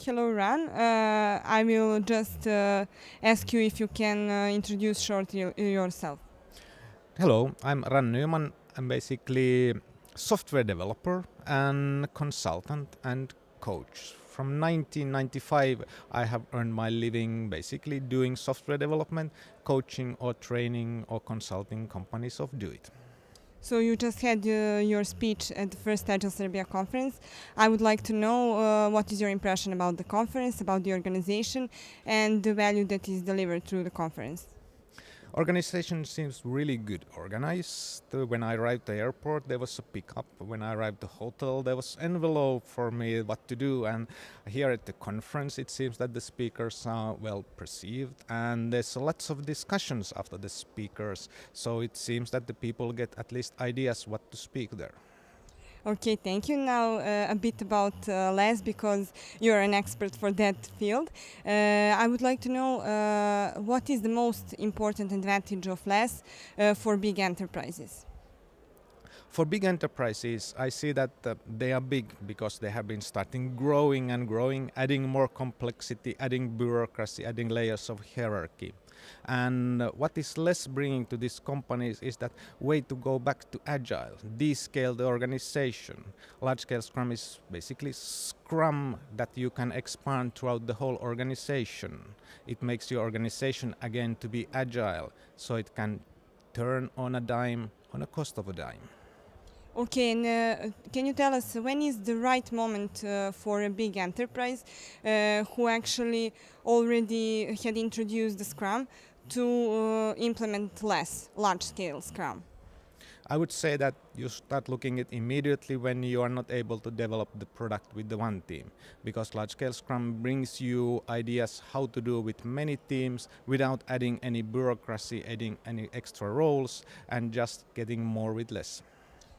Hello, Ran. I will just ask you if you can introduce shortly yourself. Hello, I'm Nyman. I'm basically software developer and consultant and coach. From 1995, I have earned my living basically doing software development, coaching or training or consulting companies of do it. So you just had your speech at the first Agile Serbia conference. I would like to know what is your impression about the conference, about the organization, and the value that is delivered through the conference. Organization seems really good organized. When I arrived at the airport, there was a pickup. When I arrived at the hotel, there was envelope for me what to do. And here at the conference, it seems that the speakers are well perceived, and there's lots of discussions after the speakers. So it seems that the people get at least ideas what to speak there. Okay, thank you. Now a bit about LES, because you're an expert for that field. I would like to know what is the most important advantage of LES for big enterprises? For big enterprises, I see that they are big because they have been starting growing and growing, adding more complexity, adding bureaucracy, adding layers of hierarchy. And what is less bringing to these companies is that way to go back to agile, descale the organization. Large-scale Scrum is basically Scrum that you can expand throughout the whole organization. It makes your organization again to be agile, so it can turn on a dime on a cost of a dime. Okay, and can you tell us when is the right moment for a big enterprise who actually already had introduced the Scrum to implement less large-scale Scrum? I would say that you start looking at immediately when you are not able to develop the product with the one team, because large-scale Scrum brings you ideas how to do with many teams without adding any bureaucracy, adding any extra roles, and just getting more with less.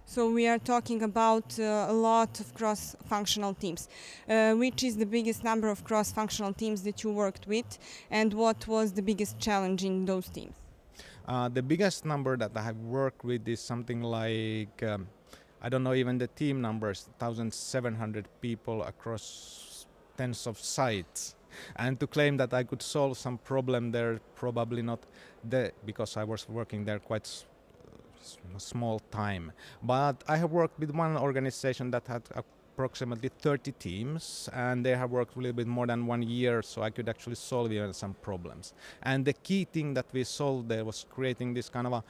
So we are talking about a lot of cross-functional teams. Which is the biggest number of cross-functional teams that you worked with, and what was the biggest challenge in those teams? The biggest number that I have worked with is something like, I don't know even the team numbers, 1,700 people across tens of sites. And to claim that I could solve some problem there, probably not, because I was working there quite small time. But I have worked with one organization that had approximately 30 teams, and they have worked a little bit more than 1 year, so I could actually solve even some problems. And the key thing that we solved there was creating this kind of a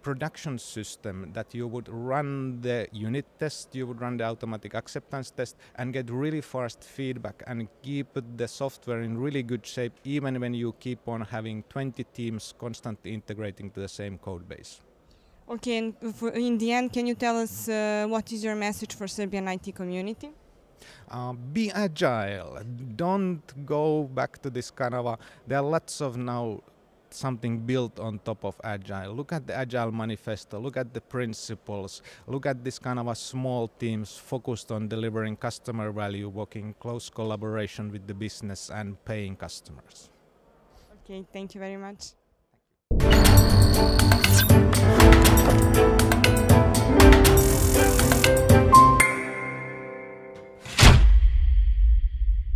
production system that you would run the unit test, you would run the automatic acceptance test, and get really fast feedback and keep the software in really good shape, even when you keep on having 20 teams constantly integrating to the same code base. Okay, and in the end, can you tell us what is your message for Serbian IT community? Be agile. Don't go back to this kind of there are lots of now something built on top of agile. Look at the agile manifesto, look at the principles, look at this kind of a small teams focused on delivering customer value, working in close collaboration with the business and paying customers. Okay, thank you very much.